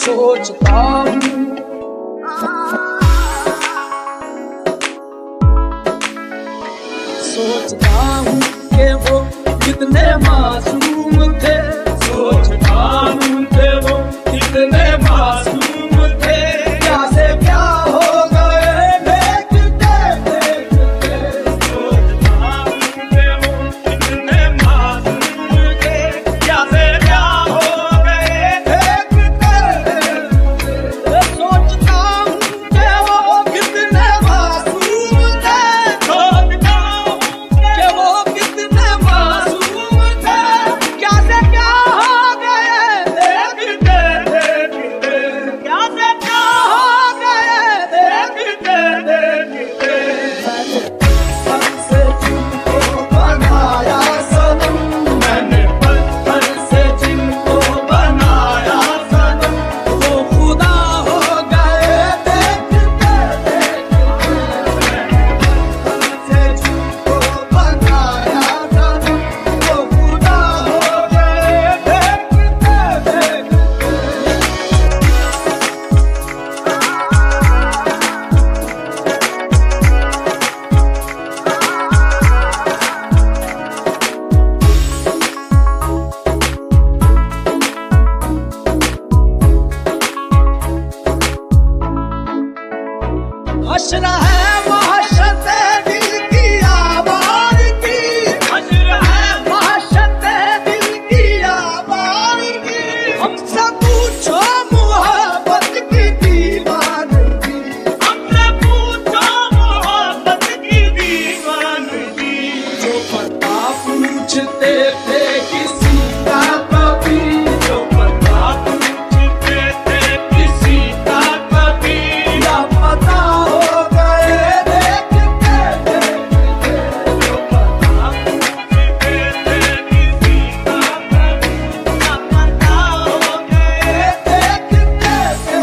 सोचता हूँ, सोचता हूँ कि वो कितने मासूम थे, सोचता हूँ कि वो कितने मासूम थे। क्या से क्या हो गए देखते देखते, सोचता हूँ कि वो कितने मासूम थे। क्या से क्या हो गए देखते देखते, सोचता हूँ कि वो कितने मासूम थे, सोचता हूँ कि वो कितने मासूम थे। क्या से क्या हो गए देखते देखते, क्या से क्या हो गए देखते देखते। पल से जिनको बनाया सनम, मैंने पत्थर से जिनको बनाया सनम, वो खुदा हो गए देखते देखते। पत्थर से जिनको बनाया सनम, वो खुदा हो गए देखते देखते। हश्र है महशते दिल की आवाज़ की, हश्र है महशते दिल की आवाज़ की। हमसे पूछो मोहब्बत की दीवानगी, हमसे पूछो मोहब्बत की दीवानगी। जो पता पूछते थे किसी का कभी, जो पता पूछते थे किसी का कभी, लापता हो गए देखते देखते। जो पता पूछते थे किसी का कभी, लापता हो गए देखते देखते।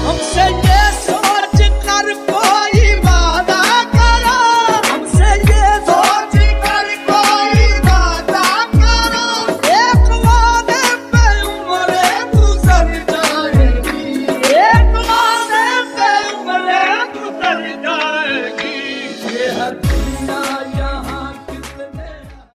हमसे ये